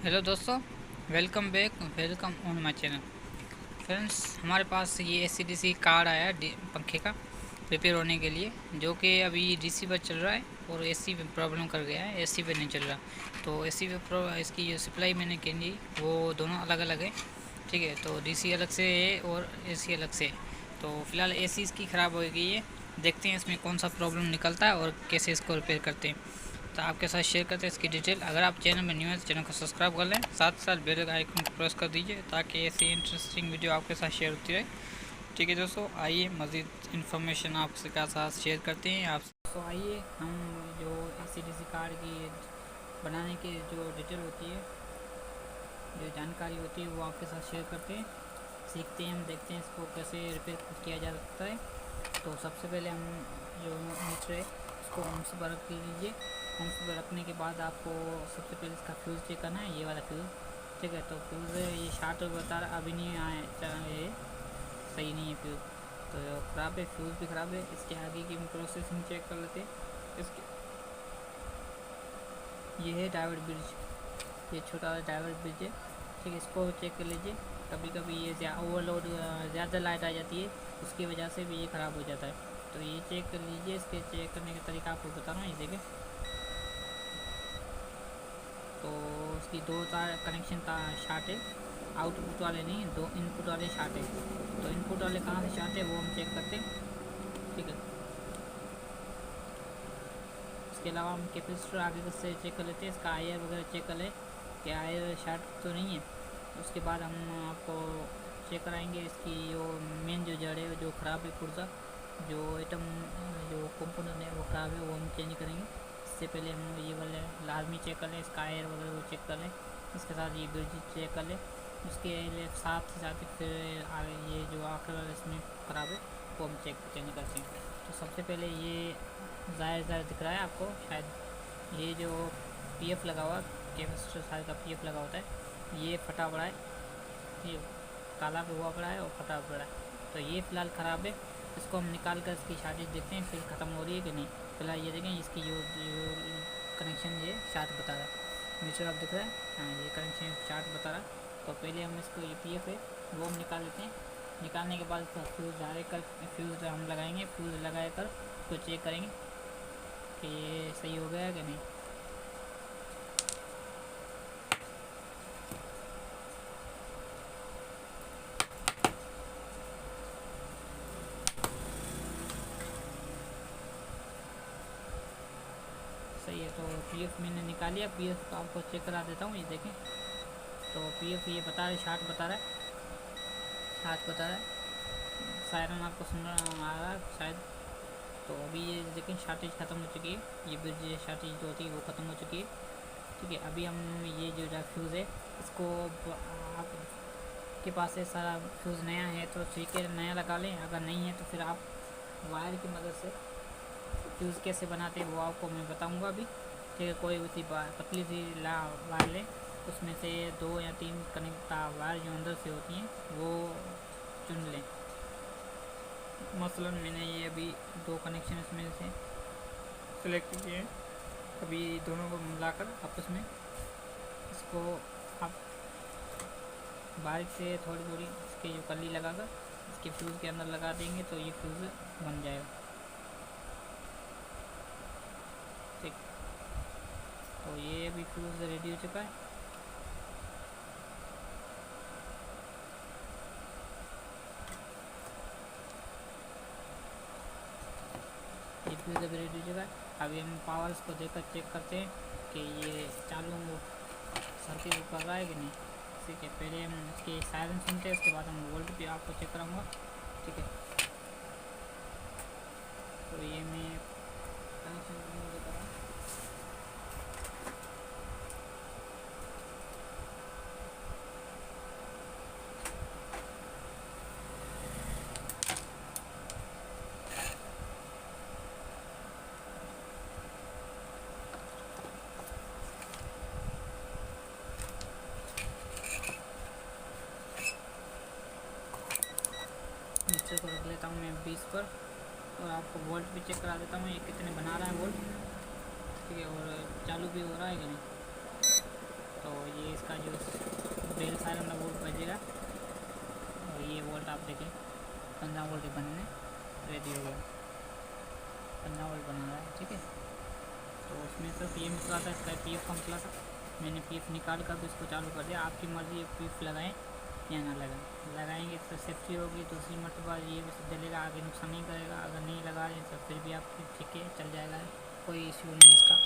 Hello दोस्तों, welcome on my channel. Friends, हमारे पास ये एससीडीसी कार्ड आया है पंखे का रिपेयर होने के लिए, जो कि अभी डीसी पर चल रहा है और एसी पे प्रॉब्लम कर गया है, एसी पे नहीं चल रहा। तो एसी पे इसकी जो सप्लाई मैंने की थी वो दोनों अलग अलग है। ठीक है, तो डीसी अलग से है और एसी अलग से है। तो फिलहाल एसी इसकी ख़राब हो गई है। देखते हैं इसमें कौन सा प्रॉब्लम निकलता है और कैसे इसको रिपेयर करते हैं। तो आपके साथ शेयर करते हैं इसकी डिटेल। अगर आप चैनल में न्यू है तो चैनल को सब्सक्राइब कर लें, साथ साथ बेल आइकन को प्रेस कर दीजिए ताकि ऐसी इंटरेस्टिंग वीडियो आपके साथ शेयर होती रहे। ठीक है दोस्तों, आइए मज़ीद इन्फॉर्मेशन आपके साथ शेयर करते हैं। आप तो आइए हम जो एससीडीसी कार्ड की बनाने की जो डिटेल होती है, जो जानकारी होती है, वो आपके साथ शेयर करते हैं, सीखते हैं, हम देखते हैं इसको कैसे रिपेयर किया जा सकता है। तो सबसे पहले हम जो मीटर है उसको ऑन पर रख लीजिए। ऑन पर रखने के बाद आपको सबसे पहले इसका फ्यूज़ चेक करना है, ये वाला फ्यूज़। ठीक है, तो फ्यूज़ ये शार्ट बता रहा, अभी नहीं आया, ये सही नहीं है फ्यूज़, तो ख़राब है, फ्यूज़ भी ख़राब है। इसके आगे की प्रोसेसिंग चेक कर लेते हैं। इसके ये है डायोड ब्रिज, ये छोटा वाला डायोड ब्रिज है। ठीक है, इसको चेक कर लीजिए। कभी कभी ये ओवरलोड ज़्यादा लाइट आ जाती है, उसकी वजह से भी ये ख़राब हो जाता है। तो ये चेक कर लीजिए। इसके चेक करने का तरीका आपको बता रहा हूँ, ये देखें। तो उसकी दो तार कनेक्शन शार्ट है, आउटपुट वाले नहीं, दो इनपुट वाले शार्ट है। तो इनपुट वाले कहाँ से शार्ट है वो हम चेक करते हैं। ठीक है, इसके अलावा हम कैपेसिटर आगे से चेक कर लेते हैं, इसका आयर वगैरह चेक कर लें कि आयर शार्ट तो नहीं है। उसके बाद हम आपको चेक कराएंगे इसकी जो मेन जो जड़ है, जो ख़राब है पुर्जा, जो आइटम जो कंपोनेंट है वो ख़राब है, वो हम चेंज करेंगे। इससे पहले हम ये वाले लाजमी चेक कर लें, इसका आयर वगैरह वो चेक कर लें, इसके साथ ये ब्रिज चेक कर लें। उसके साथ ही फिर आगे ये जो आखिर वाला इसमें ख़राब है वो हम चेंज करते हैं। तो सबसे पहले ये ज़ाहिर दिख रहा है आपको शायद, ये जो पीएफ लगा हुआ, कैपेसिटर साइड का पीएफ लगा होता है, ये फटा पड़ा है, ये काला भी हुआ पड़ा है और फटा पड़ा है। तो ये फ़िलहाल ख़राब है। इसको हम निकाल कर इसकी शार्टेज देखते हैं, फिर ख़त्म हो रही है कि नहीं। फिलहाल ये देखें, इसकी जो कनेक्शन ये शार्ट बता रहा है, मीटर आप दिख रहा है, हाँ ये कनेक्शन शार्ट बता रहा है। तो पहले हम इसको ये पीएफ है वो हम निकाल लेते हैं। निकालने के बाद इसका फ्यूज़ डायरेक्ट कर फ्यूज़ हम लगाएंगे, फ्यूज़ लगा कर उसको चेक करेंगे कि ये सही हो गया कि नहीं। सही है, तो पीएफ मैंने निकाल लिया। पीएफ को आपको चेक करा देता हूँ, ये देखें। तो पीएफ ये बता रहा है, शार्ट बता रहा है, शार्ट बता रहा है। सायरन आपको सुन आ रहा है शायद। तो अभी ये देखें, शार्टेज ख़त्म हो चुकी है, ये ब्रिज शार्टेज जो होती है वो ख़त्म हो चुकी है। ठीक है, अभी हम ये जो फ्यूज़ है इसको आपके पास है सारा फ्यूज़ नया है तो ठीक है, नया लगा लें। अगर नहीं है तो फिर आप वायर की मदद से फ्यूज़ कैसे बनाते हैं वो आपको मैं बताऊंगा अभी। ठीक है, कोई उसी पतली सी वायर लें, उसमें से 2 या 3 कनेक्ट वायर जो अंदर से होती हैं वो चुन लें। मसलन मैंने ये अभी 2 कनेक्शन इसमें से सेलेक्ट किए हैं। अभी दोनों को मिलाकर आपस में इसको आप बारीक से थोड़ी थोड़ी इसकी जो कली लगाकर इसके फ्यूज़ के अंदर लगा देंगे तो ये फ्यूज़ बन जाएगा। ठीक, तो ये अभी फ्यूज़ रेडी हो चुका है। ये फ्यूज़ अभी रेडी हो चुका है। अभी हम पावर्स को देखकर चेक करते हैं कि ये चालू सर्किट कर रहा है कि नहीं। ठीक है, पहले हम इसके सायरन सुनते हैं, उसके बाद हम वोल्ट भी आपको चेक कराऊंगा। ठीक है, तो ये मैं कनेक्शन देता हूँ। नीचे को रख लेता हूँ मैं 20 पर, और आपको वोल्ट भी चेक करा देता हूँ ये कितने बना रहा है वोल्ट। ठीक है, और चालू भी हो रहा है कि नहीं। तो ये इसका जो बेल सायरन है वो बजेगा और ये वोल्ट आप देखें 15 वोल्ट बनने रेडी हो गया, 15 वोल्ट बना रहा है। ठीक है, तो उसमें सिर्फ ये मिसला था, इसका पीएफ का मसला था। मैंने पीएफ निकाल कर भी इसको चालू कर दिया। आपकी मर्ज़ी है पीएफ लगाएं या ना लगाएं, लगाएंगे तो सेफ्टी होगी, दूसरी मरतबा ये भी जलेगा, आगे नुकसान नहीं करेगा। अगर नहीं लगा रहे तो फिर भी आप ठीक है चल जाएगा, कोई इशू नहीं इसका।